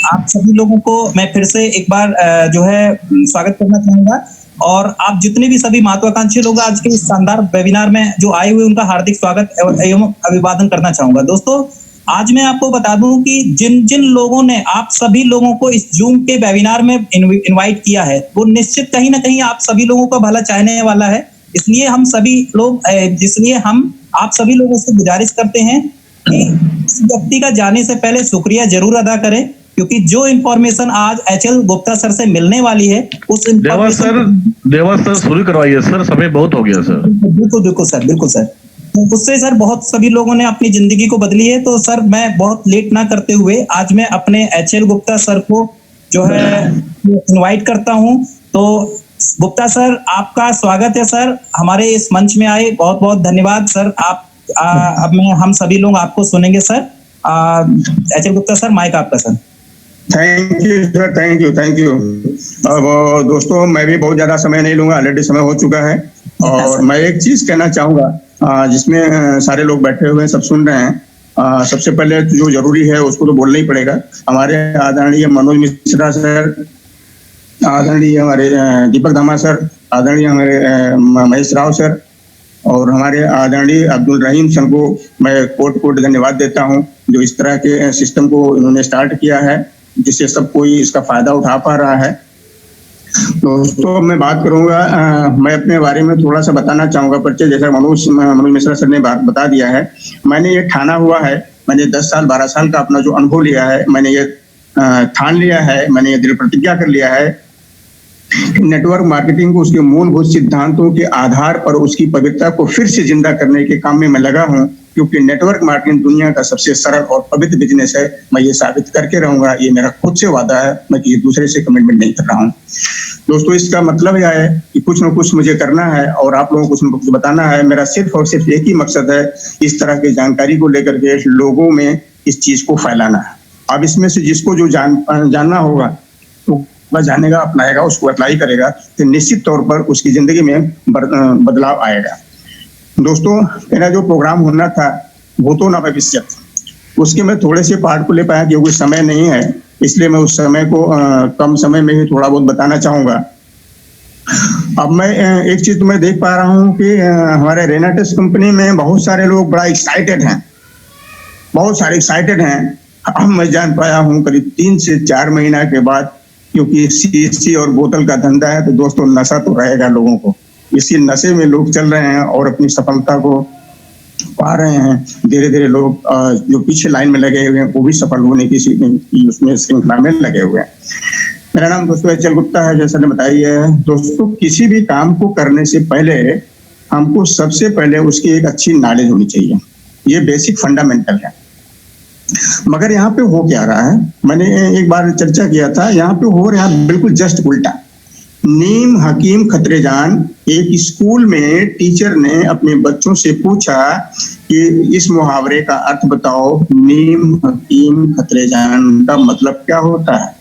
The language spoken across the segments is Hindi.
आप सभी लोगों को मैं फिर से एक बार जो है स्वागत करना चाहूंगा और आप जितने भी सभी महत्वाकांक्षी लोग आज के इस शानदार वेबिनार में जो आए हुए उनका हार्दिक स्वागत एवं अभिवादन करना चाहूंगा। दोस्तों, आज मैं आपको बता दूं कि जिन जिन लोगों ने आप सभी लोगों को इस जूम के वेबिनार में इनवाइट किया है वो निश्चित कहीं ना कहीं आप सभी लोगों का भला चाहने वाला है। इसलिए हम आप सभी लोगों से गुजारिश करते हैं कि इस व्यक्ति का जाने से पहले शुक्रिया जरूर अदा करें, क्योंकि जो इंफॉर्मेशन आज एचएल गुप्ता सर से मिलने वाली है उस देवा सर शुरू करवाइए सर, समय बहुत हो गया सर। बिल्कुल सर। उससे सर बहुत सभी लोगों ने अपनी जिंदगी को बदली है। तो सर मैं बहुत लेट ना करते हुए आज मैं अपने एचएल गुप्ता सर को जो है इनवाइट करता हूं। तो गुप्ता सर, आपका स्वागत है सर, हमारे इस मंच में आए बहुत बहुत धन्यवाद सर। आप अब हम सभी लोग आपको सुनेंगे sir. H L Gupta sir, mike आपका sir. Thank you sir, thank you. अब दोस्तों, मैं भी बहुत ज्यादा समय नहीं लूंगा, ऑलरेडी समय हो चुका है। और मैं एक चीज कहना चाहूंगा जिसमें सारे लोग बैठे हुए हैं, सब सुन रहे हैं। सबसे पहले जो जरूरी है उसको तो बोलना ही पड़ेगा। हमारे आदरणीय मनोज मिश्रा सर, आदरणीय हमारे दीपक धामा सर, आदरणीय हमारे महेश राव सर और हमारे आदरणीय अब्दुल रहीम सर को मैं कोट धन्यवाद देता हूं, जो इस तरह के सिस्टम को इन्होंने स्टार्ट किया है जिससे सब कोई इसका फायदा उठा पा रहा है। दोस्तों, मैं बात करूंगा, मैं अपने बारे में थोड़ा सा बताना चाहूंगा। परिचय जैसा मनोज मिश्रा सर ने बता दिया है। मैंने ये ठाना हुआ है, मैंने 10 साल 12 साल का अपना जो अनुभव लिया है, मैंने ये ठान लिया है, मैंने ये दृढ़ प्रतिज्ञा कर लिया है। नेटवर्क मार्केटिंग को उसके मूलभूत सिद्धांतों के आधार पर उसकी पवित्रता को फिर से जिंदा करने के काम में मैं लगा हूं, क्योंकि नेटवर्क मार्केटिंग दुनिया का सबसे सरल और पवित्र बिजनेस है। मैं ये साबित करके रहूंगा, ये मेरा खुद से वादा है, मैं किसी दूसरे से कमिटमेंट नहीं कर रहा हूं। दोस्तों, इसका मतलब यह है कि कुछ न कुछ मुझे करना है और आप लोगों को कुछ न कुछ बताना है। मेरा सिर्फ और सिर्फ एक ही मकसद है, इस तरह की जानकारी को लेकर के लोगों में इस चीज को फैलाना है। अब इसमें से जिसको जो जानना होगा वह जानेगा, अपनाएगा, उसको अप्लाई करेगा तो निश्चित तौर पर उसकी जिंदगी में बदलाव आएगा। दोस्तों, मेरा जो प्रोग्राम होना था वो तो ना भविष्य, उसके मैं थोड़े से पार्ट को ले पाया क्योंकि समय नहीं है, इसलिए मैं उस समय को कम समय में ही थोड़ा बहुत बताना चाहूंगा। अब मैं एक चीज तो मैं देख पा रहा हूँ कि हमारे रेनाटेस कंपनी में बहुत सारे लोग बड़ा एक्साइटेड हैं, बहुत सारे एक्साइटेड हैं। अब मैं जान पाया हूँ करीब 3 से 4 महीना के बाद, क्योंकि सीसी और बोतल का धंधा है तो दोस्तों नशा तो रहेगा लोगों को। इसी नशे में लोग चल रहे हैं और अपनी सफलता को पा रहे हैं। धीरे धीरे लोग जो पीछे लाइन में लगे हुए हैं वो भी सफल होने की उसमें श्रृंखला में लगे हुए हैं। मेरा नाम दोस्तों एचएल गुप्ता है, जैसा ने बताया है। दोस्तों, किसी भी काम को करने से पहले हमको सबसे पहले उसकी एक अच्छी नॉलेज होनी चाहिए, ये बेसिक फंडामेंटल है। मगर यहाँ पे हो क्या रहा है, मैंने एक बार चर्चा किया था, यहाँ पे हो रहा है बिल्कुल जस्ट उल्टा। नीम हकीम खतरे जान, एक स्कूल में टीचर ने अपने बच्चों से पूछा कि इस मुहावरे का अर्थ बताओ, नीम हकीम खतरे जान का मतलब क्या होता है।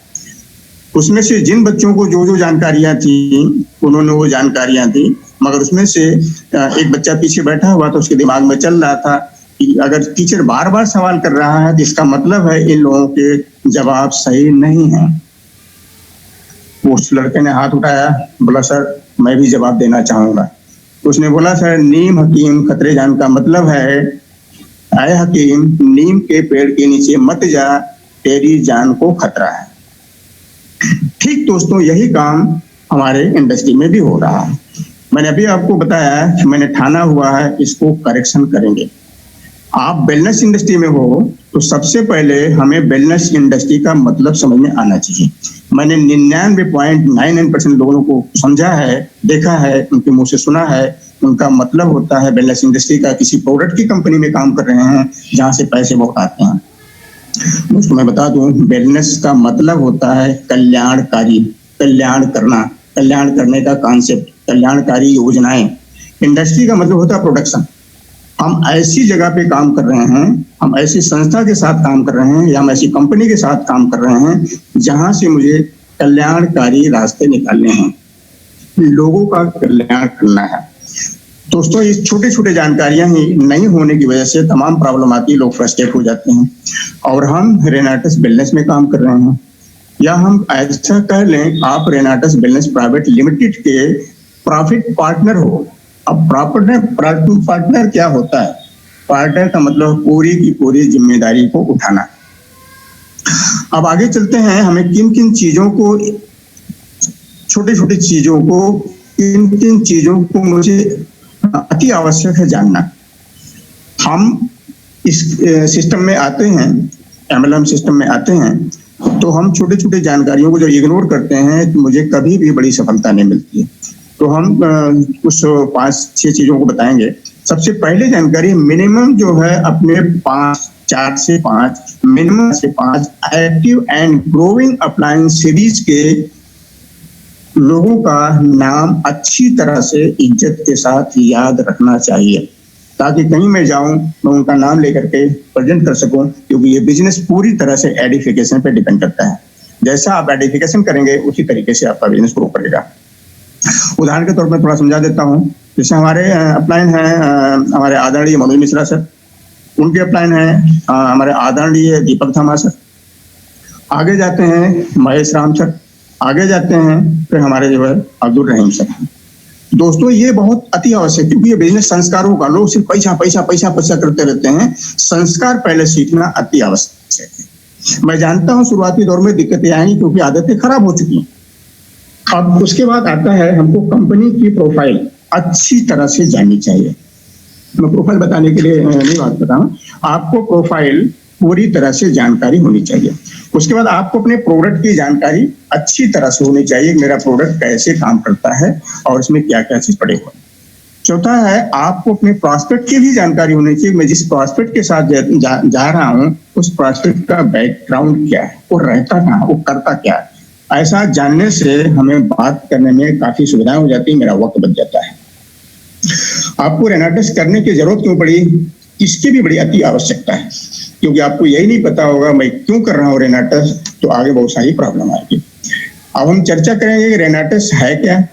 उसमें से जिन बच्चों को जो जो जानकारियां थी उन्होंने वो जानकारियां दी, मगर उसमें से एक बच्चा पीछे बैठा हुआ तो उसके दिमाग में चल रहा था कि अगर टीचर बार बार सवाल कर रहा है तो इसका मतलब है इन लोगों के जवाब सही नहीं है। उस लड़के ने हाथ उठाया, बोला सर मैं भी जवाब देना चाहूंगा। उसने बोला सर, नीम हकीम खतरे जान का मतलब है, आए हकीम नीम के पेड़ के नीचे मत जा, तेरी जान को खतरा है। ठीक दोस्तों, यही काम हमारे इंडस्ट्री में भी हो रहा है। मैंने अभी आपको बताया कि मैंने ठाना हुआ है, इसको करेक्शन करेंगे। आप वेलनेस इंडस्ट्री में हो तो सबसे पहले हमें वेलनेस इंडस्ट्री का मतलब समझ में आना चाहिए। मैंने 99.99% लोगों को समझा है, देखा है, उनके मुंह से सुना है। उनका मतलब होता है वेलनेस इंडस्ट्री का किसी प्रोडक्ट की कंपनी में काम कर रहे हैं जहां से पैसे बहुत आते हैं। दोस्तों, मैं बता दूं, वेलनेस का मतलब होता है कल्याणकारी, कल्याण करना, कल्याण करने का कॉन्सेप्ट, कल्याणकारी योजनाएं। इंडस्ट्री का मतलब होता है प्रोडक्शन। हम ऐसी जगह पे काम कर रहे हैं, हम ऐसी संस्था के साथ काम कर रहे हैं या हम ऐसी कंपनी के साथ काम कर रहे हैं जहां से मुझे कल्याणकारी रास्ते निकालने हैं, लोगों का कल्याण करना है। दोस्तों, ये छोटे छोटे जानकारियां ही नहीं होने की वजह से तमाम प्रॉब्लम आती है, लोग फ्रस्ट्रेट हो जाते हैं। और हम रेनाटेस वेलनेस में काम कर रहे हैं, या हम ऐसा कह लें आप रेनाटस वेलनेस प्राइवेट लिमिटेड के प्रॉफिट पार्टनर हो। अब पार्टनर क्या होता है? पार्टनर का मतलब पूरी की पूरी जिम्मेदारी को उठाना। अब आगे चलते हैं, हमें किन किन चीजों को, छोटी छोटी चीजों को, किन किन चीजों को मुझे अति आवश्यक है जानना। हम इस सिस्टम में आते हैं, MLM सिस्टम में आते हैं, तो हम छोटी छोटी जानकारियों को जब इग्नोर करते हैं तो मुझे कभी भी बड़ी सफलता नहीं मिलती है। तो हम कुछ 5-6 चीजों को बताएंगे। सबसे पहले जानकारी, मिनिमम जो है अपने 4 से 5 मिनिमम से 5 एक्टिव एंड ग्रोइंग अपलायंस सीरीज के लोगों का नाम अच्छी तरह से इज्जत के साथ याद रखना चाहिए, ताकि कहीं मैं जाऊं मैं उनका नाम लेकर के प्रेजेंट कर सकूं, क्योंकि ये बिजनेस पूरी तरह से एडिफिकेशन पे डिपेंड करता है। जैसा आप एडिफिकेशन करेंगे उसी तरीके से आपका बिजनेस ग्रो करेगा। उदाहरण के तौर पर थोड़ा समझा देता हूं। जैसे हमारे अपलाइन है हमारे आदरणीय मनोज मिश्रा सर, उनके अपलाइन है हमारे आदरणीय दीपक थमा सर, आगे जाते हैं महेश राम सर, आगे जाते हैं फिर हमारे जो है अब्दुल रहीम सर। दोस्तों ये बहुत अति आवश्यक, क्योंकि ये बिजनेस संस्कारों का, लोग सिर्फ पैसा पैसा पैसा पैसा करते रहते हैं। संस्कार पहले सीखना अति आवश्यक है। मैं जानता हूं शुरुआती दौर में दिक्कतें आएंगी क्योंकि आदतें खराब हो चुकी हैं। अब उसके बाद आता है हमको कंपनी की प्रोफाइल अच्छी तरह से जाननी चाहिए। मैं प्रोफाइल बताने के लिए नहीं बात कर रहा हूं, आपको प्रोफाइल पूरी तरह से जानकारी होनी चाहिए। उसके बाद आपको अपने प्रोडक्ट की जानकारी अच्छी तरह से होनी चाहिए, मेरा प्रोडक्ट कैसे काम करता है और इसमें क्या क्या चीज पड़े हुए। चौथा है आपको अपने प्रॉस्पेक्ट की भी जानकारी होनी चाहिए। मैं जिस प्रॉस्पेक्ट के साथ जा रहा हूं उस प्रॉस्पेक्ट का बैकग्राउंड क्या है, वो रहता कहाँ, वो करता क्या है। ऐसा जानने से हमें बात करने में काफी सुविधाएं हो जाती है, मेरा वक्त बच जाता है। आपको रेनाटस करने की जरूरत क्यों पड़ी, इसकी भी बड़ी अति आवश्यकता है, क्योंकि आपको यही नहीं पता होगा मैं क्यों कर रहा हूँ रेनाटस, तो आगे बहुत सारी प्रॉब्लम आएगी। अब हम चर्चा करेंगे कि रेनाटस है क्या।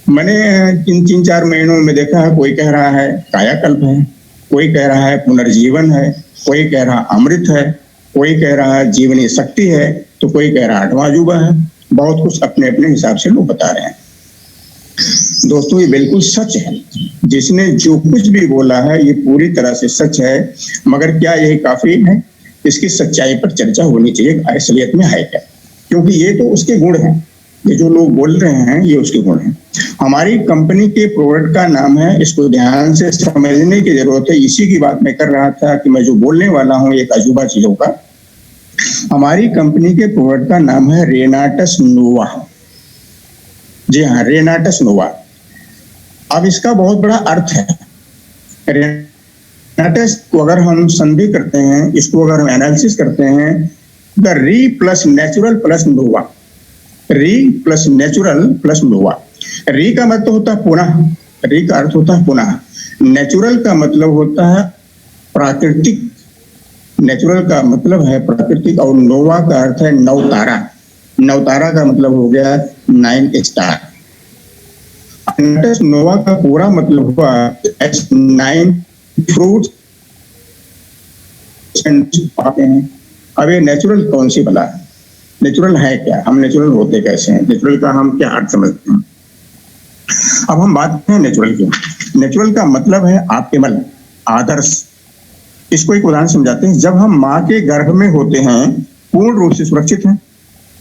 मैंने 3-4 महीनों में देखा है, कोई कह रहा है कायाकल्प है, कोई कह रहा है पुनर्जीवन है, कोई कह रहा अमृत है, कोई कह रहा है जीवनी शक्ति है, तो कोई कह रहा 8वां अजूबा है। बहुत कुछ अपने अपने हिसाब से लोग बता रहे हैं। दोस्तों ये बिल्कुल सच है, जिसने जो कुछ भी बोला है ये पूरी तरह से सच है, मगर क्या यही काफी है? इसकी सच्चाई पर चर्चा होनी चाहिए, असलियत में है क्या, क्योंकि ये तो उसके गुण हैं, ये जो लोग बोल रहे हैं ये उसके गुण हैं। हमारी कंपनी के प्रोडक्ट का नाम है, इसको ध्यान से समझने की जरूरत है। इसी की बात मैं कर रहा था कि मैं जो बोलने वाला हूँ एक अजूबा चीजों का। हमारी कंपनी के प्रोडक्ट का नाम है रेनाटस नोवा। जी हाँ, रेनाटस नोवा। अब इसका बहुत बड़ा अर्थ है। रेनाटस को अगर हम संधि करते हैं, इसको अगर हम एनालिसिस करते हैं, द री प्लस नेचुरल प्लस नोवा, री प्लस नेचुरल प्लस नोवा। री का मतलब होता है पुनः, री का अर्थ होता है पुनः, नेचुरल का मतलब होता है प्राकृतिक, नेचुरल का मतलब है प्राकृतिक, और नोवा का अर्थ है नवतारा, नवतारा का मतलब हो गया 9 स्टार। नोवा का पूरा मतलब हुआ 9 फ्रूट्स पाते हैं। अब ये नेचुरल कौन सी बला है, नेचुरल है क्या, हम नेचुरल होते कैसे हैं, नेचुरल का हम क्या अर्थ समझते हैं। अब हम बात करें नेचुरल की। नेचुरल का मतलब है ऑप्टिमल, आदर्श। इसको एक उदाहरण समझाते हैं। जब हम माँ के गर्भ में होते हैं पूर्ण रूप से सुरक्षित हैं,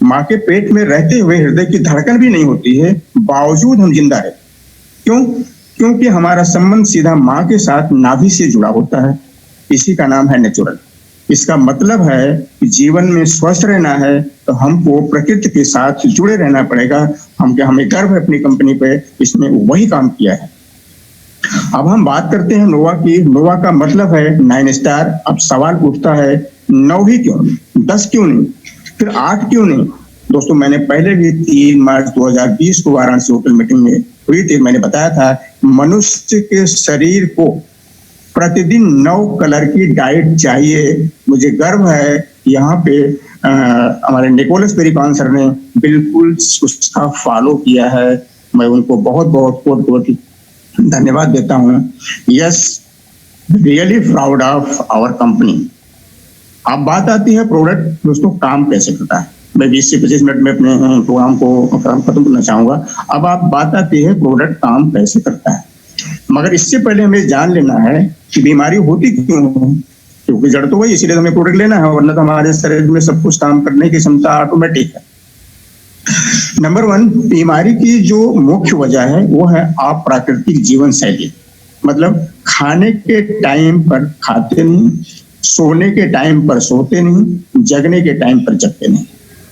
माँ के पेट में रहते हुए हृदय की धड़कन भी नहीं होती है, बावजूद हम जिंदा है। क्यों? क्योंकि हमारा संबंध सीधा माँ के साथ नाभि से जुड़ा होता है। इसी का नाम है नेचुरल। इसका मतलब है कि जीवन में स्वस्थ रहना है तो हमको प्रकृति के साथ जुड़े रहना पड़ेगा। हमें गर्व है अपनी कंपनी पे, इसमें वही काम किया है। अब हम बात करते हैं नोवा की। नोवा का मतलब है 9 स्टार। अब सवाल उठता है 9 ही क्यों नहीं, 10 क्यों नहीं, फिर 8 क्यों नहीं? दोस्तों मैंने पहले भी 3 मार्च 2020 को वाराणसी होटल मीटिंग में हुई थी, मैंने बताया था मनुष्य के शरीर को प्रतिदिन 9 कलर की डाइट चाहिए। मुझे गर्व है यहाँ पे हमारे निकोलस पेरिकॉन सर ने बिल्कुल उसका फॉलो किया है। मैं उनको बहुत बहुत कोटि धन्यवाद देता हूँ। Yes, really proud of our company. अब बात आती है प्रोडक्ट। दोस्तों काम कैसे करता है, मैं 20 से 25 मिनट में अपने प्रोग्राम को खत्म करना चाहूंगा। अब आप बात आती है प्रोडक्ट काम कैसे करता है, मगर इससे पहले हमें जान लेना है कि बीमारी होती क्यों है, क्योंकि जड़ तो वही, इसीलिए हमें प्रोडक्ट लेना है, वरना तो हमारे शरीर में सब कुछ काम करने की क्षमता ऑटोमेटिक है। नंबर 1, बीमारी की जो मुख्य वजह है वो है अप्राकृतिक जीवन शैली, मतलब खाने के टाइम पर खाते नहीं, सोने के टाइम पर सोते नहीं, जगने के टाइम पर जगते नहीं।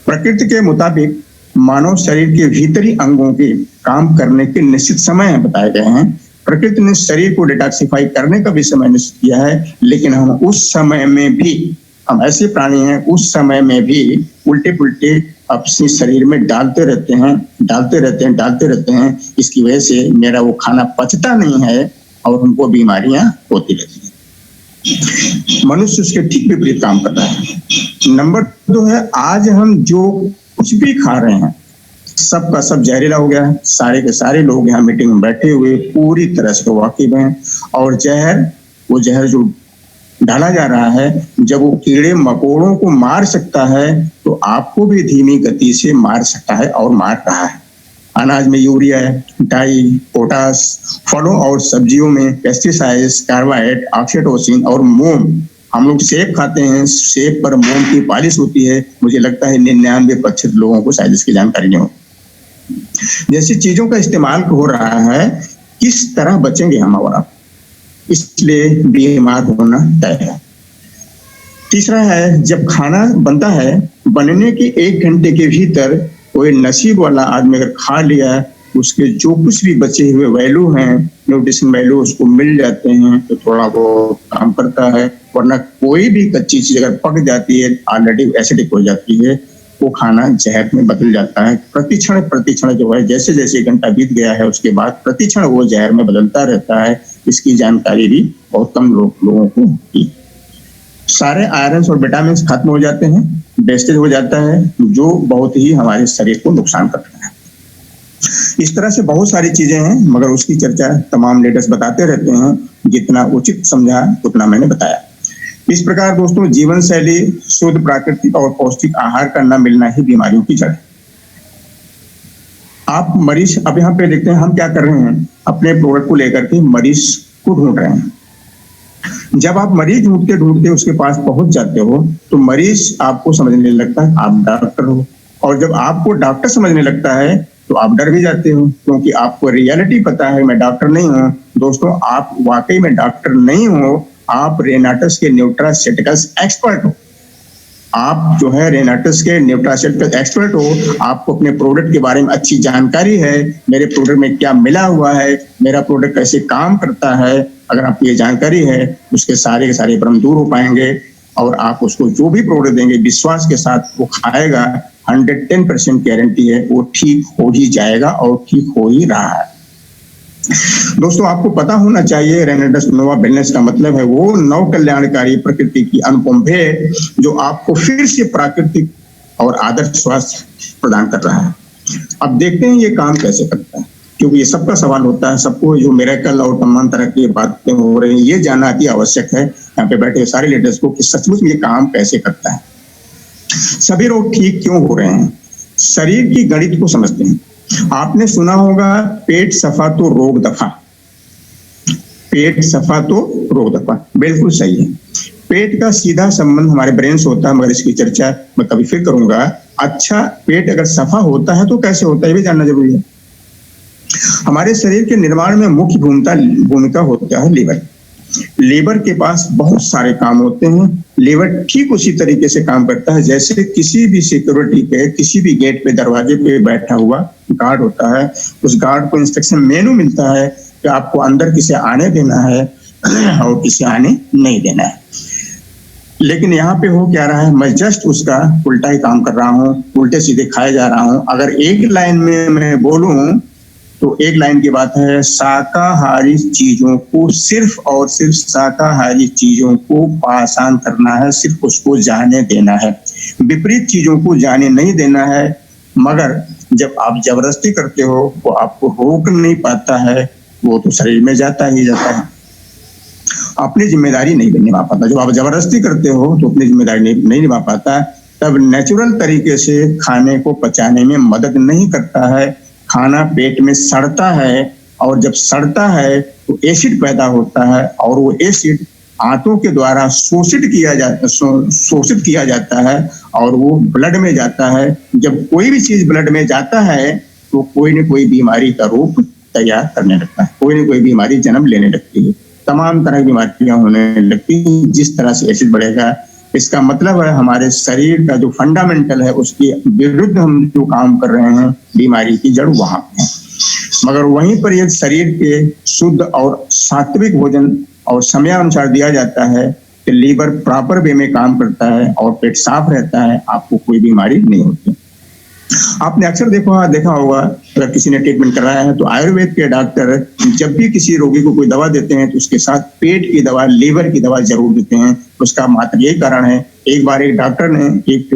प्रकृति के मुताबिक मानव शरीर के भीतरी अंगों के काम करने के निश्चित समय बताए गए हैं। प्रकृति ने शरीर को डिटॉक्सिफाई करने का भी समय निश्चित किया है, लेकिन हम उस समय में भी, हम ऐसे प्राणी हैं, उस समय में भी उल्टे पुल्टे अपने शरीर में डालते रहते हैं। इसकी वजह से मेरा वो खाना पचता नहीं है और हमको बीमारियां होती रहती हैं। मनुष्य उसके ठीक विपरीत काम कर रहा है। नंबर 2 है, आज हम जो कुछ भी खा रहे हैं सबका सब जहरीला हो गया है। सारे के सारे लोग यहाँ मीटिंग में बैठे हुए पूरी तरह से वाकिफ हैं, और वो जहर जो डाला जा रहा है, जब वो कीड़े मकोड़ों को मार सकता है तो आपको भी धीमी गति से मार सकता है और मार रहा है। अनाज में यूरिया, डाई, पोटास, फलों और सब्जियों में पेस्टिसाइड्स, कार्बाइड, ऑक्सीटोसिन और मोम। हम लोग सेब खाते हैं, सेब पर मोम की पालिश होती है। मुझे लगता है 99% लोगों को शायद इसकी जानकारी नहीं हो। जैसी चीजों का इस्तेमाल हो रहा है, किस तरह बचेंगे हम और आप, इसलिए बीमार होना तय है। तीसरा है, जब खाना बनता है, बनने के 1 घंटे के भीतर कोई नसीब वाला आदमी अगर खा लिया, उसके जो कुछ भी बचे हुए वैल्यू हैं, न्यूट्रिशन वैल्यू, उसको मिल जाते हैं तो थोड़ा बहुत काम करता है। वरना कोई भी कच्ची चीज अगर पक जाती है, ऑलरेडी एसिडिक हो जाती है, वो खाना जहर में बदल जाता है। प्रतिक्षण जो है, जैसे जैसे घंटा बीत गया है उसके बाद प्रतिक्षण वो जहर में बदलता रहता है। इसकी जानकारी भी बहुत कम लोगों को होती है। सारे आयरन और विटामिन खत्म हो जाते हैं, वेस्टेज हो जाता है, जो बहुत ही हमारे शरीर को नुकसान करता है। इस तरह से बहुत सारी चीजें हैं, मगर उसकी चर्चा तमाम लीडर्स बताते रहते हैं। जितना उचित समझा उतना मैंने बताया। इस प्रकार दोस्तों, जीवन शैली, शुद्ध प्राकृतिक और पौष्टिक आहार का न मिलना ही बीमारियों की जड़ है। आप मरीज, अब यहाँ पे देखते हैं हम क्या कर रहे हैं, अपने प्रोडक्ट को लेकर के मरीज को ढूंढ रहे हैं। जब आप मरीज ढूंढते ढूंढते उसके पास पहुंच जाते हो तो मरीज आपको समझने लगता है आप डॉक्टर हो, और जब आपको डॉक्टर समझने लगता है तो आप डर भी जाते हो, क्योंकि आपको रियलिटी पता है मैं डॉक्टर नहीं हूँ। दोस्तों, आप वाकई में डॉक्टर नहीं हो, आप रेनाटस के न्यूट्रास्यूटिकल्स एक्सपर्ट हो। आप जो है रेनाटस के न्यूट्रास्यूटिकल एक्सपर्ट हो। आपको अपने प्रोडक्ट के बारे में अच्छी जानकारी है, मेरे प्रोडक्ट में क्या मिला हुआ है, मेरा प्रोडक्ट कैसे काम करता है। अगर आपको ये जानकारी है, उसके सारे के सारे भ्रम दूर हो पाएंगे, और आप उसको जो भी प्रोडक्ट देंगे विश्वास के साथ वो खाएगा। 110% गारंटी है वो ठीक हो ही जाएगा, और ठीक हो ही रहा है। दोस्तों, आपको पता होना चाहिए, रेनाटस नोवा वेलनेस का मतलब है वो नव कल्याणकारी प्रकृति की अनुपम भेंट, जो आपको फिर से प्राकृतिक और आदर्श स्वास्थ्य प्रदान कर रहा है। अब देखते हैं ये काम कैसे करता है, क्योंकि ये सबका सवाल होता है। सबको जो मिरेकल और तमाम तरह की बातें हो रही हैं, ये जानना अति आवश्यक है यहाँ पे बैठे सारे लीडर्स को, कि सचमुच में ये काम कैसे करता है। सभी रोग ठीक क्यों हो रहे हैं? शरीर की गणित को समझते हैं। आपने सुना होगा, पेट सफा तो रोग दफा। पेट सफा तो रोग दफा, बिल्कुल सही है। पेट का सीधा संबंध हमारे ब्रेन से होता है, मगर इसकी चर्चा मैं कभी फिर करूंगा। अच्छा, पेट अगर सफा होता है तो कैसे होता है, ये भी जानना जरूरी है। हमारे शरीर के निर्माण में मुख्य भूमिका होता है लीवर। लीवर के पास बहुत सारे काम होते हैं। लीवर ठीक उसी तरीके से काम करता है जैसे किसी भी सिक्योरिटी के किसी भी गेट पे, दरवाजे पे बैठा हुआ गार्ड होता है। उस गार्ड को इंस्ट्रक्शन मेनू मिलता है कि आपको अंदर किसे आने देना है और किसे आने नहीं देना है। लेकिन यहाँ पे हो क्या रहा है, मैं जस्ट उसका उल्टा ही काम कर रहा हूँ, उल्टे सीधे खाए जा रहा हूँ। अगर एक लाइन में मैं बोलूं तो एक लाइन की बात है, शाकाहारी चीजों को, सिर्फ और सिर्फ शाकाहारी चीजों को पासान करना है, सिर्फ उसको जाने देना है। विपरीत चीजों को जाने नहीं देना है। मगर जब आप जबरदस्ती करते हो वो आपको रोक नहीं पाता है, वो तो शरीर में जाता ही जाता है। अपनी जिम्मेदारी नहीं निभा पाता। जब आप जबरदस्ती करते हो तो अपनी जिम्मेदारी नहीं निभा पाता। तब नेचुरल तरीके से खाने को पचाने में मदद नहीं करता है, खाना पेट में सड़ता है और जब सड़ता है तो एसिड पैदा होता है और वो एसिड आंतों के द्वारा शोषित किया जाता है और वो ब्लड में जाता है। जब कोई भी चीज ब्लड में जाता है तो कोई न कोई बीमारी का रूप तैयार करने लगता है, कोई न कोई बीमारी जन्म लेने लगती है, तमाम तरह की बीमारियां होने लगती है जिस तरह से एसिड बढ़ेगा। इसका मतलब है हमारे शरीर का जो फंडामेंटल है उसके विरुद्ध हम जो काम कर रहे हैं, बीमारी की जड़ वहां है। मगर वहीं पर यदि शरीर के शुद्ध और सात्विक भोजन और समयानुसार दिया जाता है तो लीवर प्रॉपर वे में काम करता है और पेट साफ रहता है, आपको कोई बीमारी नहीं होती। आपने अक्सर देखा होगा अगर किसी ने ट्रीटमेंट कराया है तो आयुर्वेद के डॉक्टर जब भी किसी रोगी को कोई दवा देते हैं तो उसके साथ पेट की दवा, लीवर की दवा जरूर देते हैं। उसका मात्र यही कारण है, एक बार एक डॉक्टर ने एक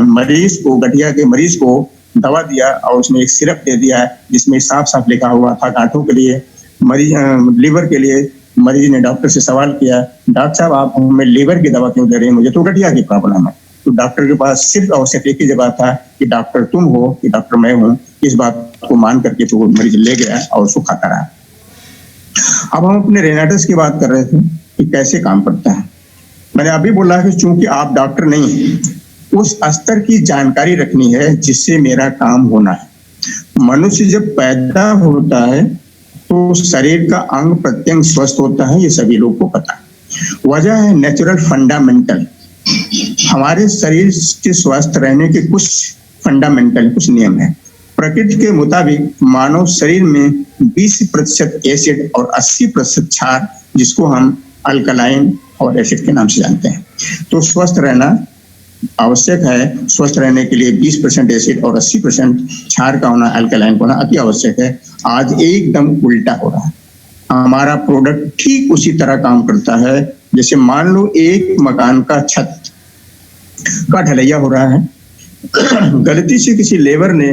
मरीज को, गठिया के मरीज को दवा दिया और उसने एक सिरप दे दिया जिसमें साफ साफ लिखा हुआ था गांठों के लिए, मरीज लीवर के लिए। मरीज ने डॉक्टर से सवाल किया, डॉक्टर साहब आप हमें लीवर की दवा क्यों दे रहे हैं, मुझे तो गठिया की प्रॉब्लम है। तो डॉक्टर के पास सिर्फ और सिर्फ एक ही जवाब था कि डॉक्टर तुम हो कि डॉक्टर मैं हूं। इस बात को मान करके तो मरीज ले गया और उसको खाता रहा। अब हम अपने रेनाइटिस की बात कर रहे थे कि कैसे काम करता है। मैंने अभी बोला कि चूंकि आप डॉक्टर नहीं हैं, उस स्तर की जानकारी रखनी है जिससे मेरा काम होना है। मनुष्य जब पैदा होता है तो शरीर का अंग प्रत्यंग स्वस्थ होता है, ये सभी लोग को पता है। वजह है नेचुरल फंडामेंटल। हमारे शरीर के स्वस्थ रहने के कुछ फंडामेंटल कुछ नियम है। प्रकृति के मुताबिक मानव शरीर में 20% एसिड और 80% क्षार, जिसको हम अल्कलाइन और एसिड के नाम से जानते हैं, तो स्वस्थ रहना आवश्यक है। स्वस्थ रहने के लिए 20% एसिड और 80% क्षार का होना, अल्कलाइन का होना अति आवश्यक है। आज एकदम उल्टा हो रहा है। हमारा प्रोडक्ट ठीक उसी तरह काम करता है जैसे मान लो एक मकान का छत का ढलैया हो रहा है, गलती से किसी लेबर ने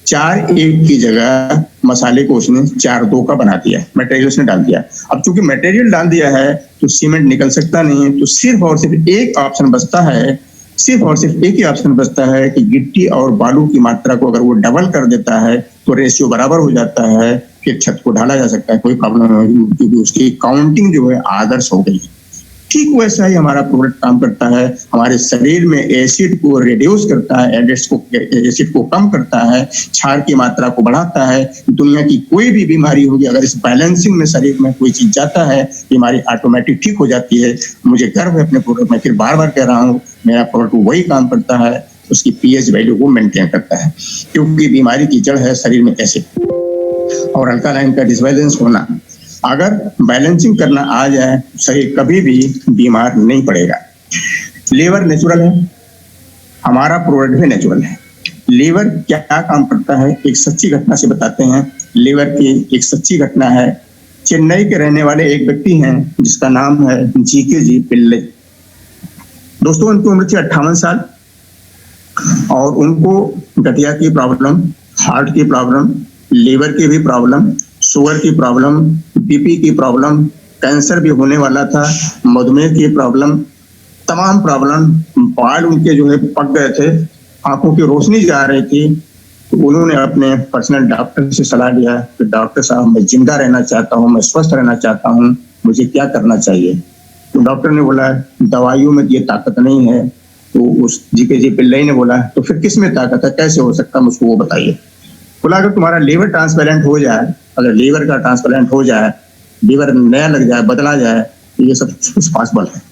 4-1 की जगह मसाले को उसने 4-2 का बना दिया, मटेरियल उसने डाल दिया। अब चूंकि मटेरियल डाल दिया है तो सीमेंट निकल सकता नहीं है, तो सिर्फ और सिर्फ एक ऑप्शन बचता है, सिर्फ और सिर्फ एक ही ऑप्शन बचता है कि गिट्टी और बालू की मात्रा को अगर वो डबल कर देता है तो रेशियो बराबर हो जाता है, फिर छत को ढाला जा सकता है, कोई प्रॉब्लम नहीं होगी क्योंकि उसकी काउंटिंग जो है आदर्श हो गई। ठीक वैसा ही हमारा प्रोडक्ट काम करता है। हमारे शरीर में एसिड को रिड्यूस करता है, एसिड को कम करता है, क्षार की मात्रा को बढ़ाता है। दुनिया की कोई भी बीमारी होगी, अगर इस बैलेंसिंग में शरीर में कोई चीज जाता है, बीमारी ऑटोमेटिक ठीक हो जाती है। मुझे गर्व है अपने प्रोडक्ट में, फिर बार बार कह रहा हूँ, मेरा प्रोडक्ट वही काम करता है, उसकी पीएच वैल्यू को मेंटेन करता है, क्योंकि बीमारी की जड़ है शरीर में एसिड और अल्कालाइन का डिसबैलेंस होना। अगर बैलेंसिंग करना आ जाए, शरीर कभी भी बीमार नहीं पड़ेगा। लीवर नेचुरल है, हमारा प्रोडक्ट भी नेचुरल है। लीवर क्या काम करता है, एक सच्ची घटना से बताते हैं। लीवर की एक सच्ची घटना है। चेन्नई के रहने वाले एक व्यक्ति हैं जिसका नाम है जी पिल्ले। दोस्तों, उनकी उम्र थी 58 साल और उनको गठिया की प्रॉब्लम, हार्ट की प्रॉब्लम, लीवर की भी प्रॉब्लम, शुगर की प्रॉब्लम, बीपी की प्रॉब्लम, कैंसर भी होने वाला था, मधुमेह की प्रॉब्लम, तमाम प्रॉब्लम। बाल उनके जो है पक गए थे, आंखों की रोशनी जा रही थी। तो उन्होंने अपने पर्सनल डॉक्टर से सलाह लिया कि डॉक्टर साहब, मैं जिंदा रहना चाहता हूँ, मैं स्वस्थ रहना चाहता हूँ, मुझे क्या करना चाहिए। तो डॉक्टर ने बोला दवाइयों में ये ताकत नहीं है। तो उस जी पिल्लई ने बोला तो फिर किस में ताकत है, कैसे हो सकता है, मुझको वो बताइए। बोला अगर तुम्हारा लीवर ट्रांसप्लांट हो जाए, अगर लीवर का ट्रांसप्लांट हो जाए, लीवर नया लग जाए, बदला जाए, तो ये सब पॉसिबल है।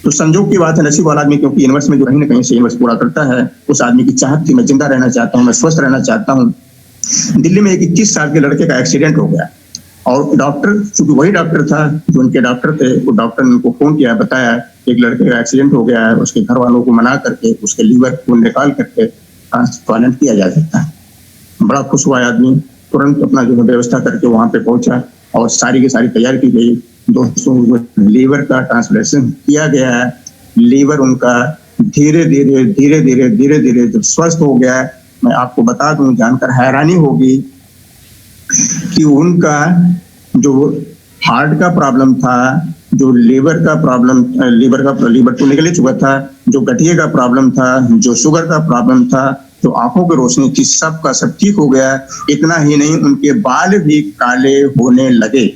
तो संजोग की बात है, नसीब वाला आदमी क्योंकि यूनिवर्स में जो कहीं ना कहीं से यूनिवर्स पूरा करता है, उस आदमी की चाहत थी मैं जिंदा रहना चाहता हूँ, मैं स्वस्थ रहना चाहता हूँ। दिल्ली में एक 21 साल के लड़के का एक्सीडेंट हो गया और डॉक्टर, चूंकि वही डॉक्टर था जो उनके डॉक्टर थे, वो डॉक्टर ने उनको फोन किया, बताया एक लड़के का एक्सीडेंट हो गया है, उसके घर वालों को मना करके उसके लीवर को निकाल करके ट्रांसप्लांट किया जा सकता है। बड़ा खुश हुआ आदमी, तुरंत अपना जो है व्यवस्था करके वहां पे पहुंचा और सारी की सारी तैयारी की गई। दोस्तों, लीवर का ट्रांसप्लांटेशन किया गया है। लीवर उनका धीरे धीरे जब स्वस्थ हो गया, मैं आपको बता दूं, जानकर हैरानी होगी कि उनका जो हार्ट का प्रॉब्लम था, जो लीवर तो निकल ही चुका था, जो गठिए का प्रॉब्लम था, जो शुगर का प्रॉब्लम था, जो आंखों की रोशनी थी, सब का सब ठीक हो गया। इतना ही नहीं, उनके बाल भी काले होने लगे।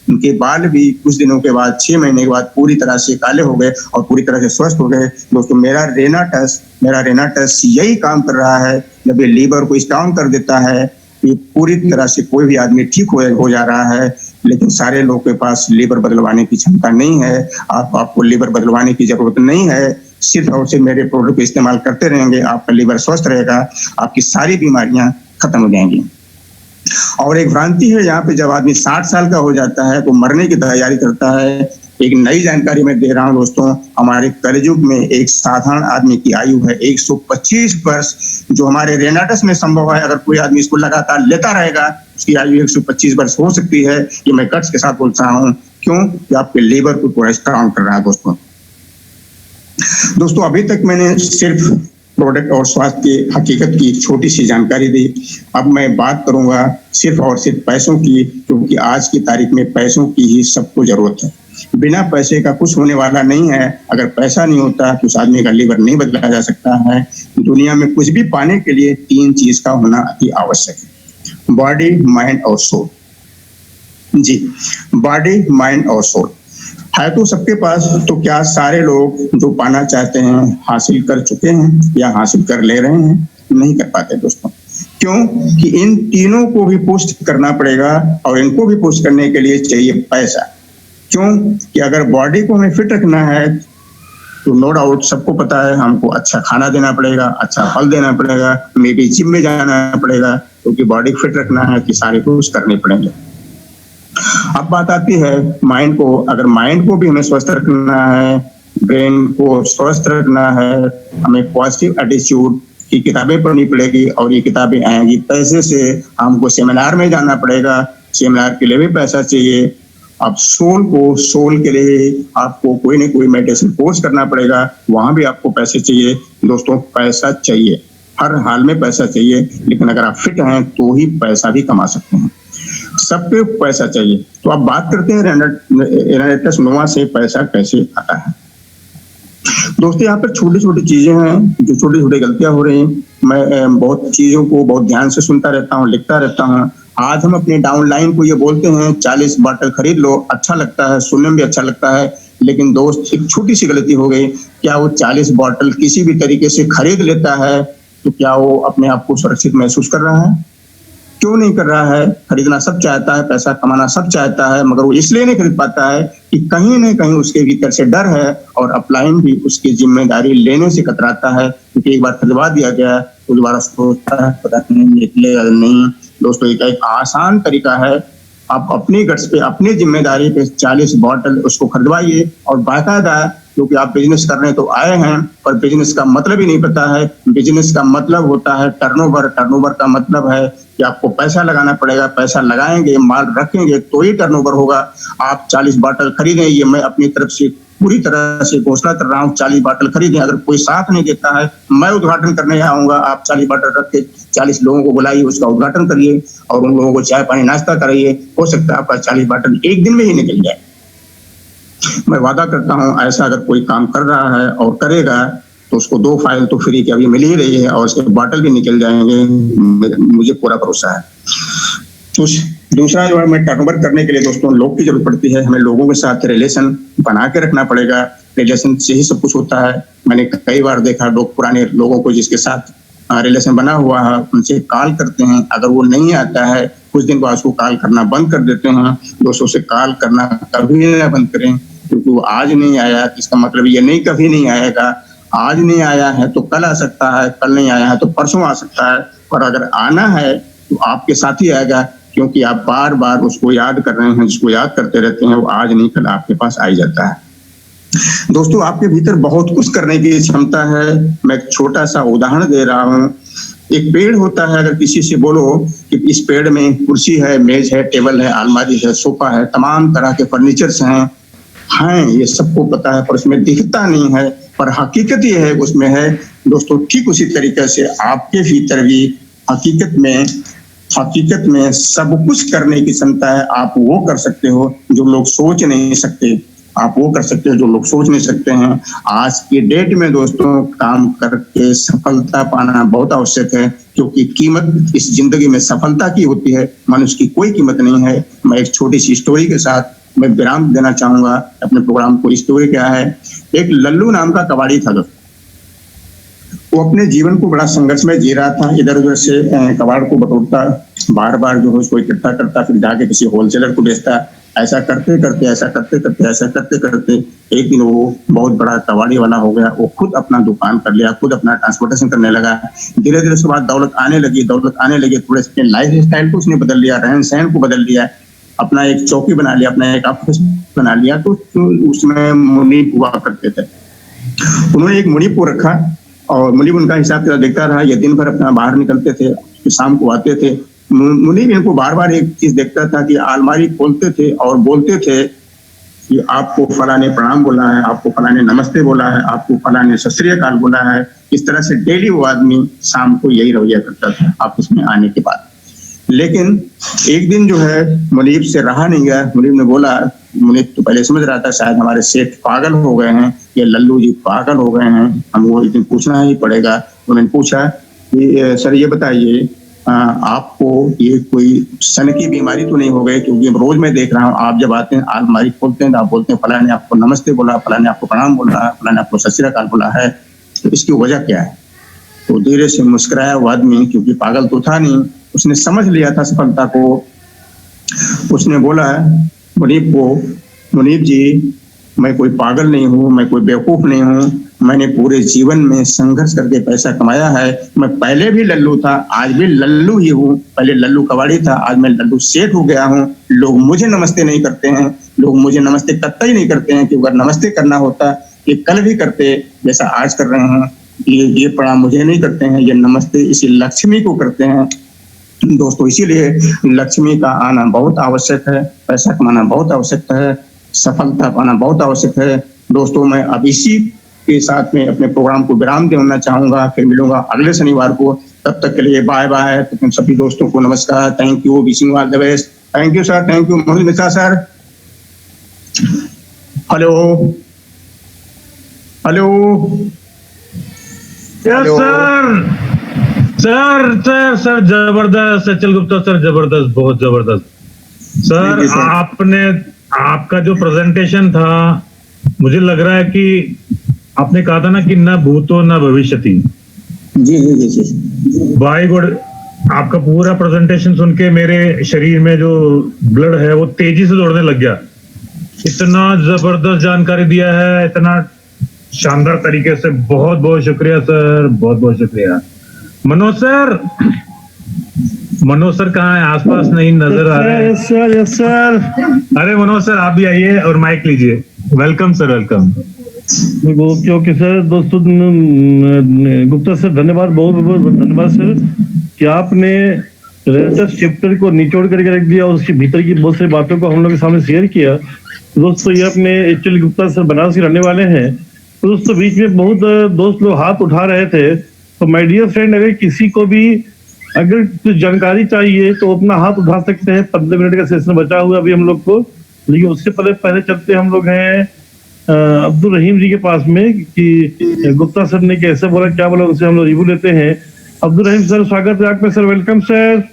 उनके बाल भी कुछ दिनों के बाद, 6 महीने के बाद पूरी तरह से काले हो गए और पूरी तरह से स्वस्थ हो गए। दोस्तों, मेरा रेनाटस यही काम कर रहा है। जब ये लीवर को स्ट्रांग कर देता है, ये पूरी तरह से कोई भी आदमी ठीक हो जा रहा है। लेकिन सारे लोगों के पास लीवर बदलवाने की क्षमता नहीं है। आपको लीवर बदलवाने की जरूरत नहीं है। सिर्फ और सिर्फ मेरे प्रोडक्ट को इस्तेमाल करते रहेंगे, आपका लीवर स्वस्थ रहेगा, आपकी सारी बीमारियां खत्म हो जाएंगी। और एक भ्रांति है यहाँ पे, जब आदमी 60 साल का हो जाता है तो मरने की तैयारी करता है। एक नई जानकारी मैं दे रहा हूँ दोस्तों, हमारे कलयुग में एक साधारण आदमी की आयु है 125 वर्ष, जो हमारे रेनाटस में संभव है। अगर कोई आदमी इसको लगातार लेता रहेगा, उसकी आयु 125 वर्ष हो सकती है। ये मैं गट्स के साथ बोल रहा हूँ। क्यों? कि आपके लीवर को पूरा स्ट्रांग कर रहा है। दोस्तों, अभी तक मैंने सिर्फ प्रोडक्ट और स्वास्थ्य की हकीकत की एक छोटी सी जानकारी दी। अब मैं बात करूंगा सिर्फ और सिर्फ पैसों की, क्योंकि आज की तारीख में पैसों की ही सबको जरूरत है। बिना पैसे का कुछ होने वाला नहीं है। अगर पैसा नहीं होता तो उस आदमी का लीवर नहीं बदला जा सकता है। दुनिया में कुछ भी पाने के लिए 3 चीज का होना अति आवश्यक है: बॉडी, माइंड और सोल। जी, बॉडी, माइंड और सोल है तो सबके पास। तो क्या सारे लोग जो पाना चाहते हैं हासिल कर चुके हैं या हासिल कर ले रहे हैं? नहीं कर पाते दोस्तों। क्यों? कि इन तीनों को भी पुष्ट करना पड़ेगा और इनको भी पुष्ट करने के लिए चाहिए पैसा। क्यों? कि अगर बॉडी को हमें फिट रखना है तो नो डाउट सबको पता है हमको अच्छा खाना देना पड़ेगा, अच्छा फल देना पड़ेगा, मे बी जिम में जाना पड़ेगा, क्योंकि बॉडी फिट रखना है कि सारे पुष्ट करने पड़ेंगे। अब बात आती है माइंड को। अगर माइंड को भी हमें स्वस्थ रखना है, ब्रेन को स्वस्थ रखना है, हमें पॉजिटिव एटीट्यूड की किताबें पढ़नी पड़ेगी और ये किताबें आएंगी पैसे से। हमको सेमिनार में जाना पड़ेगा, सेमिनार के लिए भी पैसा चाहिए। अब सोल के लिए आपको कोई न कोई मेडिटेशन कोर्स करना पड़ेगा, वहां भी आपको पैसे चाहिए। दोस्तों, पैसा चाहिए, हर हाल में पैसा चाहिए। लेकिन अगर आप फिट हैं तो ही पैसा भी कमा सकते हैं। सबको पैसा चाहिए। तो अब बात करते हैं रेनाटस नोवा से पैसा कैसे आता है। दोस्तों, यहाँ पर छोटी छोटी चीजें हैं, जो छोटी छोटी गलतियां हो रही हैं। मैं बहुत चीजों को बहुत ध्यान से सुनता रहता हूँ, लिखता रहता हूँ। आज हम अपने डाउनलाइन को ये बोलते हैं 40 बॉटल खरीद लो, अच्छा लगता है, सुनने में भी अच्छा लगता है। लेकिन दोस्त, एक छोटी सी गलती हो गई। क्या वो 40 बॉटल किसी भी तरीके से खरीद लेता है तो क्या वो अपने आप को सुरक्षित महसूस कर रहा है? क्यों नहीं कर रहा है? खरीदना सब चाहता है, पैसा कमाना सब चाहता है, मगर वो इसलिए नहीं खरीद पाता है कि कहीं न कहीं उसके भीतर से डर है और अपलाइन भी उसकी जिम्मेदारी लेने से कतराता है। क्योंकि एक बार खरीदवा दिया गया तो दोबारा सोचता है पता नहीं निकलेगा नहीं। दोस्तों, एक आसान तरीका है, आप अपनी गट्स पे, अपनी जिम्मेदारी पे 40 बॉटल उसको खरीदवाइए और बाकायदा, क्योंकि आप बिजनेस करने तो आए हैं पर बिजनेस का मतलब ही नहीं पता है। बिजनेस का मतलब होता है टर्नओवर। टर्नओवर का मतलब है कि आपको पैसा लगाना पड़ेगा, पैसा लगाएंगे, माल रखेंगे तो ही टर्नओवर होगा। आप 40 बॉटल खरीदें, ये मैं अपनी तरफ से पूरी तरह से घोषणा कर रहा हूँ। 40 बॉटल खरीदें। अगर कोई साथ नहीं देता है, मैं उद्घाटन करने आऊंगा। आप 40 बॉटल रख के 40 लोगों को बुलाइए, उसका उद्घाटन करिए और उन लोगों को चाय पानी नाश्ता कराइए। हो सकता है आपका 40 बॉटल एक दिन में ही निकल जाए। मैं वादा करता हूं, ऐसा अगर कोई काम कर रहा है और करेगा तो उसको 2 फाइल तो फ्री की अभी मिल ही रही है और उसके बॉटल भी निकल जाएंगे, मुझे पूरा भरोसा है। तो दूसरा जो है, मैं टर्नओवर करने के लिए दोस्तों लोग की जरूरत पड़ती है। हमें लोगों के साथ रिलेशन बना के रखना पड़ेगा। रिलेशन से ही सब कुछ होता है। मैंने कई बार देखा लोग पुराने लोगों को जिसके साथ रिलेशन बना हुआ है उनसे कॉल करते हैं, अगर वो नहीं आता है कुछ दिन बाद उसको कॉल करना बंद कर देते हैं। दोस्तों से कॉल करना कभी ना बंद करें, क्योंकि वो आज नहीं आया इसका मतलब ये नहीं कभी नहीं आएगा। आज नहीं आया है तो कल आ सकता है, कल नहीं आया है तो परसों आ सकता है, और अगर आना है तो आपके साथ ही आएगा, क्योंकि आप बार बार उसको याद कर रहे हैं। जिसको याद करते रहते हैं वो आज नहीं कल आपके पास आ ही जाता है। दोस्तों, आपके भीतर बहुत कुछ करने की क्षमता है। मैं एक छोटा सा उदाहरण दे रहा हूँ। एक पेड़ होता है, अगर किसी से बोलो कि इस पेड़ में कुर्सी है, मेज है, टेबल है, अलमारी है, सोफा है, तमाम तरह के फर्नीचर्स हैं, ये सबको पता है, पर उसमें दिखता नहीं है, पर हकीकत ये है उसमें है। दोस्तों, ठीक उसी तरीके से आपके भीतर भी हकीकत में सब कुछ करने की क्षमता है। आप वो कर सकते हो जो लोग सोच नहीं सकते। आप वो कर सकते हैं जो लोग सोच नहीं सकते हैं। आज की डेट में दोस्तों काम करके सफलता पाना बहुत आवश्यक है, क्योंकि कीमत इस जिंदगी में सफलता की होती है, मनुष्य की कोई कीमत नहीं है। मैं एक छोटी सी स्टोरी के साथ मैं विराम देना चाहूंगा अपने प्रोग्राम को। स्टोरी क्या है, एक लल्लू नाम का कबाड़ी था दोस्तों। वो अपने जीवन को बड़ा संघर्ष में जी रहा था, इधर उधर से कबाड़ को बटोरता, बार बार जो है उसको इकट्ठा करता, फिर जाके किसी होलसेलर को बेचता। ऐसा करते करते एक दिन वो बहुत बड़ा कबाड़ी वाला हो गया। वो खुद अपना दुकान कर लिया, खुद अपना ट्रांसपोर्टेशन करने लगा। धीरे धीरे उसके बाद दौलत आने लगी। थोड़े अपने लाइफ स्टाइल को उसने बदल लिया, रहन सहन को बदल लिया, अपना एक चौकी बना लिया, अपना एक ऑफिस बना लिया। तो उसमें मुनीब हुआ करते थे, उन्होंने एक मुनीब को रखा और मुनीब उनका हिसाब किताब देखता रहा। ये दिन भर अपना बाहर निकलते थे, शाम को आते थे। मुनीब इनको बार बार एक चीज देखता था कि अलमारी खोलते थे और बोलते थे कि आपको फलाने प्रणाम बोला है, आपको फलाने नमस्ते बोला है, आपको फलाने सत श्री अकाल बोला है। इस तरह से डेली वो आदमी शाम को यही रवैया करता था ऑफिस में आने के बाद। लेकिन एक दिन जो है मुनीब से रहा नहीं गया। मुनीब ने बोला, मुनीब तो पहले समझ रहा था शायद हमारे सेठ पागल हो गए हैं, ये लल्लू जी पागल हो गए हैं, हमको एक दिन पूछना ही पड़ेगा। उन्होंने पूछा कि सर ये बताइए, आपको ये कोई सन की बीमारी तो नहीं हो गई? क्योंकि रोज मैं देख रहा हूँ आप जब आते हैं अलमारी खोलते हैं तो आप बोलते हैं फलाने आपको नमस्ते बोला, फलाने आपको प्रणाम बोला, फलाने आपको सत श्री अकाल बोला है, तो इसकी वजह क्या है? तो धीरे से मुस्कुराया वो आदमी, क्योंकि पागल तो था नहीं, उसने समझ लिया था सफलता को। उसने बोला मुनीब को, मुनीब जी मैं कोई पागल नहीं हूँ, मैं कोई बेवकूफ नहीं हूँ, मैंने पूरे जीवन में संघर्ष करके पैसा कमाया है। मैं पहले भी लल्लू था, आज भी लल्लू ही हूँ। पहले लल्लू कबाड़ी था, आज मैं लल्लू सेठ हो गया हूँ। लोग मुझे नमस्ते नहीं करते हैं, लोग मुझे नमस्ते कतई नहीं करते हैं, क्योंकि अगर नमस्ते करना होता ये कल भी करते जैसा आज कर रहे हैं। ये प्रणाम मुझे नहीं करते हैं, ये नमस्ते इसी लक्ष्मी को करते हैं। दोस्तों इसीलिए लक्ष्मी का आना बहुत आवश्यक है, पैसा कमाना बहुत आवश्यक है, सफलता पाना बहुत आवश्यक है। दोस्तों मैं अब इसी के साथ में अपने प्रोग्राम को विराम देना चाहूंगा, फिर मिलूंगा अगले शनिवार को। तब तक के लिए बाय बाय। तो सभी दोस्तों को नमस्कार, thank you, wishing all the best. Thank you sir, thank you Mohit Mishra sir. Hello hello yes sir जबरदस्त। सचल गुप्ता सर जबरदस्त, बहुत जबरदस्त सर। आपका जो प्रेजेंटेशन था, मुझे लग रहा है कि आपने कहा था ना कि न भूतो न भविष्यति। जी जी जी जी बाय गॉड, आपका पूरा प्रेजेंटेशन सुन के मेरे शरीर में जो ब्लड है वो तेजी से दौड़ने लग गया। इतना जबरदस्त जानकारी दिया है, इतना शानदार तरीके से। बहुत बहुत शुक्रिया सर, बहुत बहुत शुक्रिया। मनोज सर कहाँ है? आसपास नहीं नजर आ रहे हैं। Yes sir. अरे मनोज सर आप भी आइए और माइक लीजिए। Welcome sir, welcome. Okay sir. दोस्तों गुप्ता सर धन्यवाद, बहुत बहुत धन्यवाद सर कि आपने रेजिस्टर्स चैप्टर को निचोड़ करके रख दिया और उसके भीतर की बहुत सारी बातों को हम लोग के सामने शेयर किया। दोस्तों ये अपने एक्चुअली गुप्ता सर बनारस के रहने वाले हैं। तो दोस्तों बीच में बहुत दोस्त लोग हाथ उठा रहे थे। तो माय डियर फ्रेंड, अगर किसी को भी अगर कुछ जानकारी चाहिए तो अपना हाथ उठा सकते हैं। 15 मिनट का सेशन बचा हुआ अभी हम लोग को, लेकिन उससे पहले चलते हम लोग हैं अब्दुल रहीम जी के पास में कि गुप्ता सर ने कैसे बोला, क्या बोला, उनसे हम लोग रिव्यू लेते हैं। अब्दुल रहीम सर स्वागत है आपका sir, welcome sir.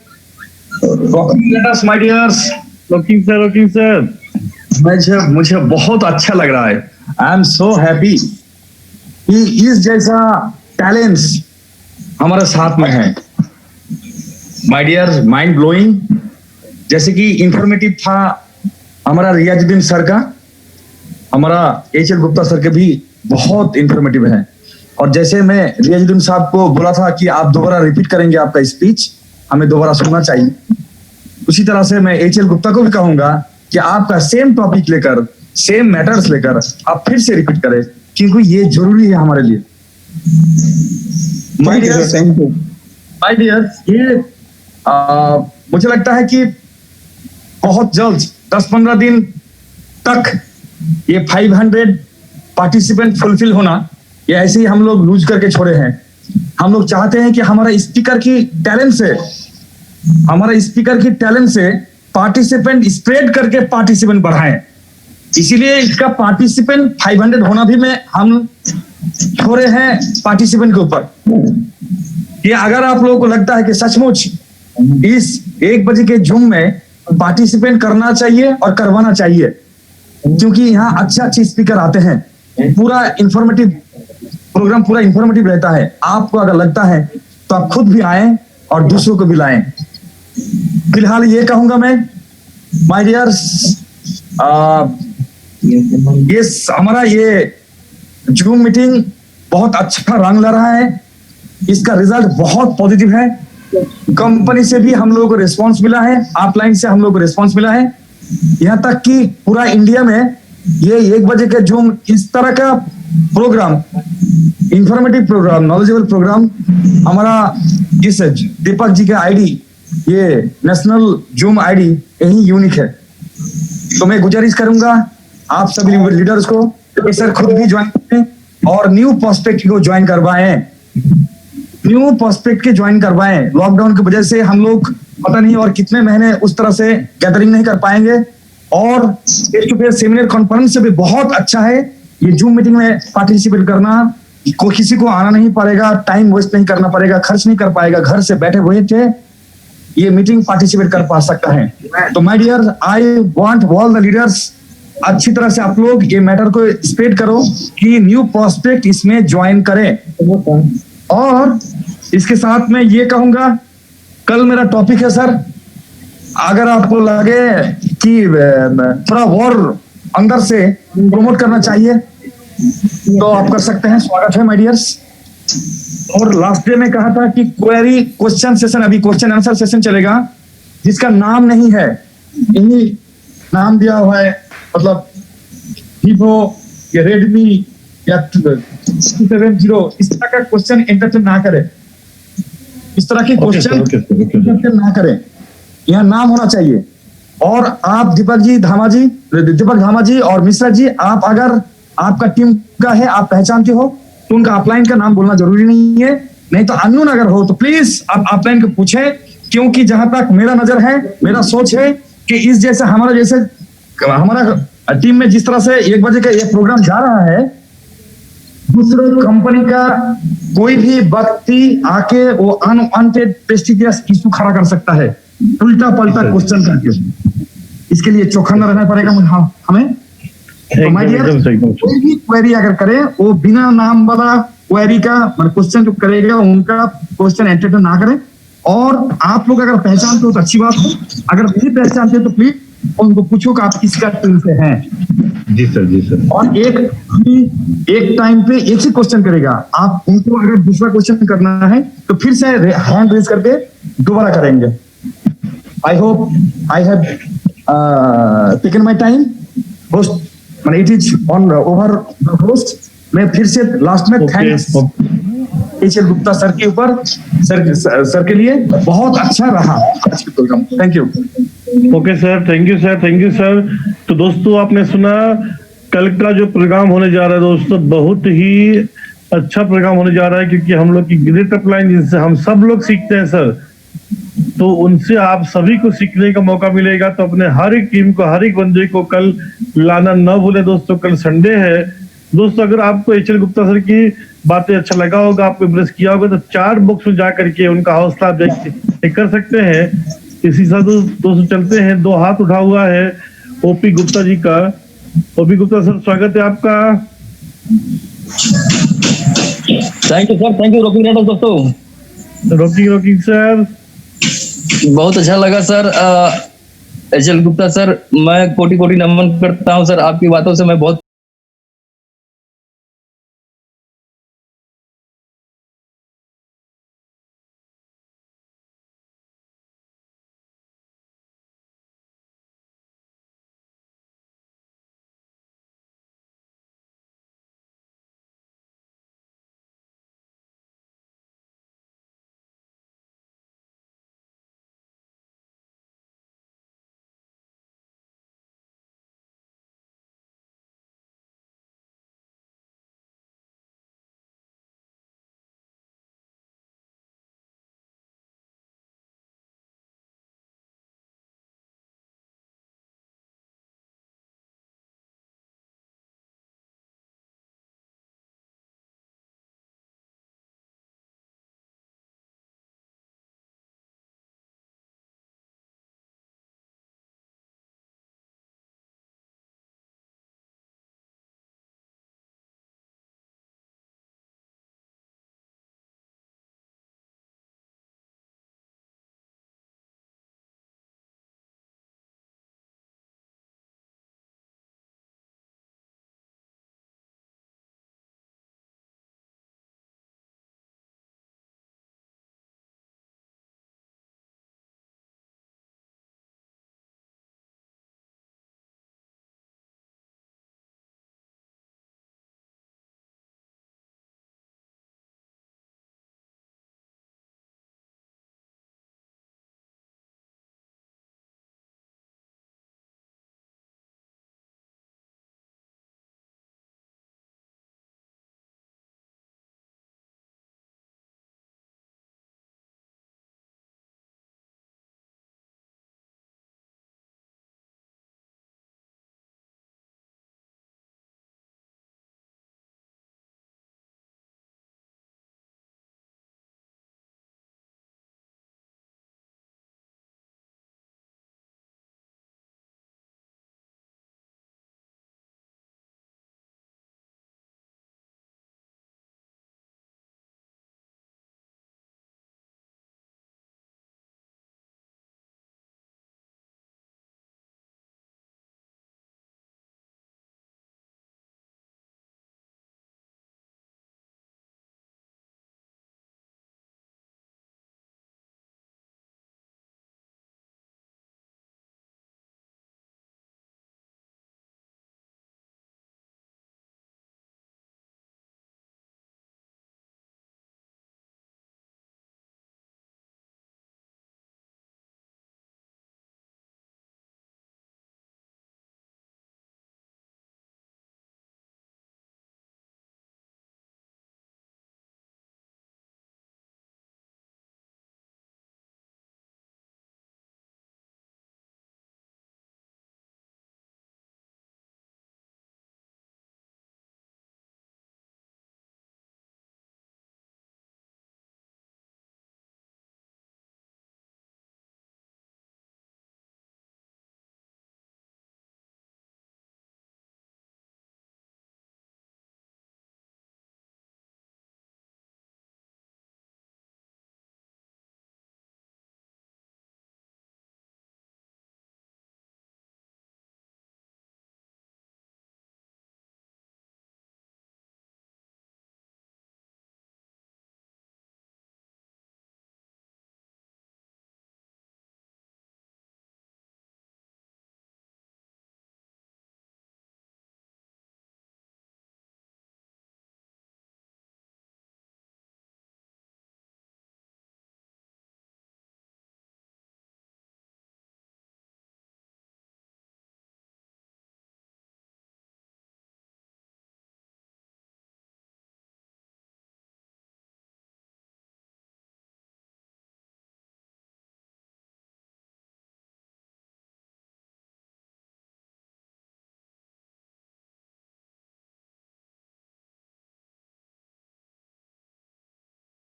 My dears, rocking sir. मुझे बहुत अच्छा लग रहा है। आई एम सो हैप्पी कि इस जैसा टैलेंट्स हमारे साथ में है। My dear, mind blowing. जैसे कि इंफॉर्मेटिव था हमारा रियाजुद्दीन सर का, हमारा एच एल गुप्ता सर के भी बहुत इंफॉर्मेटिव है। और जैसे मैं रियाजुद्दीन साहब को बोला था कि आप दोबारा रिपीट करेंगे आपका स्पीच, हमें दोबारा सुनना चाहिए, उसी तरह से मैं एच एल गुप्ता को भी कहूंगा कि आपका सेम टॉपिक लेकर, सेम मैटर्स लेकर आप फिर से रिपीट करें, क्योंकि ये जरूरी है हमारे लिए। माय डियर, ये मुझे लगता है कि बहुत जल्द 10-15 दिन तक ये 500 पार्टिसिपेंट फुलफिल होना, ये ऐसे ही हम लोग लूज करके छोड़े हैं। हम लोग चाहते हैं कि हमारा स्पीकर की टैलेंट से पार्टिसिपेंट स्प्रेड करके पार्टिसिपेंट बढ़ाएं। इसीलिए इसका पार्टिसिपेंट 500 होना भी हम छोड़े हैं पार्टिसिपेंट के ऊपर। कि अगर आप लोगों को लगता है कि सचमुच इस 1 बजे के जूम में पार्टिसिपेंट करना चाहिए और करवाना चाहिए, क्योंकि यहाँ अच्छे स्पीकर आते हैं, पूरा इंफॉर्मेटिव प्रोग्राम पूरा इंफॉर्मेटिव रहता है। आपको अगर लगता है तो आप खुद भी आए और दूसरों को भी लाएं। फिलहाल ये कहूंगा मैं, माय डियर्स, ये हमारा ये जूम मीटिंग बहुत अच्छा रंग ला रहा है। इसका रिजल्ट बहुत पॉजिटिव है। कंपनी से भी हम लोगों को रिस्पांस मिला है, ऑफलाइन से हम लोगों को रिस्पांस मिला है, यहाँ तक कि पूरा इंडिया में ये 1 बजे के जूम इस तरह का program, informative program, knowledgeable program हमारा जिस दीपक जी का आईडी, ये नेशनल जूम आईडी यही यूनिक है। तो मैं गुजारिश करूंगा आप सभी लीडर्स को कि सर खुद भी ज्वाइन करें और न्यू प्रोस्पेक्ट को ज्वाइन करवाएं, न्यू प्रोस्पेक्ट के ज्वाइन करवाएं। लॉकडाउन की वजह से हम लोग पता नहीं और कितने महीने उस तरह से गैदरिंग नहीं कर पाएंगे, और face to face seminar conference से भी बहुत अच्छा है ये जूम मीटिंग में पार्टिसिपेट करना। किसी को आना नहीं पड़ेगा, टाइम वेस्ट नहीं करना पड़ेगा, खर्च नहीं कर पाएगा, घर से बैठे हुए थे ये मीटिंग पार्टिसिपेट कर पा सकता है। तो my dear, I want all the leaders, अच्छी तरह से आप लोग ये मैटर को स्प्रेड करो कि न्यू प्रोस्पेक्ट इसमें ज्वाइन करें। और इसके साथ में ये कहूंगा, कल मेरा टॉपिक है सर, अगर आपको लगे कि थोड़ा और अंदर से प्रमोट करना चाहिए तो आप कर सकते हैं, स्वागत है माय डियर्स। और लास्ट डे में कहा था कि क्वेरी क्वेश्चन सेशन, अभी क्वेश्चन आंसर सेशन चलेगा, जिसका नाम नहीं है, यही नाम दिया हुआ है, मतलब वीवो या रेडमी या 270, इस तरह का क्वेश्चन एंटरटेन ना करें, इस तरह के क्वेश्चन एंटरटेन ना करें, यहाँ नाम होना चाहिए। और आप दीपक धामा जी और मिश्रा जी, आप अगर आपका टीम का है, आप पहचानते हो तो उनका अपलाइन का नाम बोलना जरूरी नहीं है, नहीं तो अननोन अगर हो तो प्लीज आप अपलाइन को पूछें, क्योंकि जहां तक मेरा नजर है, मेरा सोच है कि इस जैसे हमारा टीम में जिस तरह से 1 बजे का ये प्रोग्राम जा रहा है, दूसरे कंपनी का कोई भी व्यक्ति आके वो अनवांटेड प्रेस्टिजियस इशू खड़ा कर सकता है, उल्टा पलटा क्वेश्चन करके। इसके लिए चौकन्ना रहना पड़ेगा हमें। तो माय डियर, कोई भी क्वेरी अगर करे वो बिना नाम वाला क्वेरी का क्वेश्चन जो करेगा उनका क्वेश्चन एंटरटेन ना करें। और आप लोग अगर पहचानते हो तो अच्छी बात है, अगर नहीं पहचानते तो प्लीज उनको पूछो कि आप किसका टीम से हैं। जी सर, जी सर। और एक टाइम पे एक ही क्वेश्चन करेगा, आप उनको अगर दूसरा क्वेश्चन करना है तो फिर से हैंड रेज करके दोबारा करेंगे। I hope I have taken my time. Host, it is on over the host. मैं फिर से लास्ट में थैंक्स एचएल गुप्ता सर के ऊपर, सर के लिए बहुत अच्छा रहा आज का program. Thank you. Okay sir, thank you sir, thank you sir. तो दोस्तों, आपने सुना कल का जो प्रोग्राम होने जा रहा है दोस्तों, बहुत ही अच्छा प्रोग्राम होने जा रहा है, क्योंकि हम लोग की ग्रेट अपलाइन जिनसे हम सब लोग सीखते हैं सर, तो उनसे आप सभी को सीखने का मौका मिलेगा। तो अपने हर एक टीम को, हर एक बंदे को कल लाना न भूले दोस्तों। कल संडे है दोस्तों। अगर आपको एचएल गुप्ता सर की बातें अच्छा लगा होगा, आपको इम्प्रेस किया होगा, तो 4 बॉक्स में जा करके उनका हौसला देख कर सकते हैं। इसी साथ दोस्तों चलते हैं, 2 हाथ उठा हुआ है ओपी गुप्ता जी का। ओपी गुप्ता सर, स्वागत है आपका। Thank you sir, thank you rocking Riders दोस्तों। रॉकिंग सर, बहुत अच्छा लगा सर। एचएल गुप्ता सर, मैं कोटि कोटि नमन करता हूं सर, आपकी बातों से मैं बहुत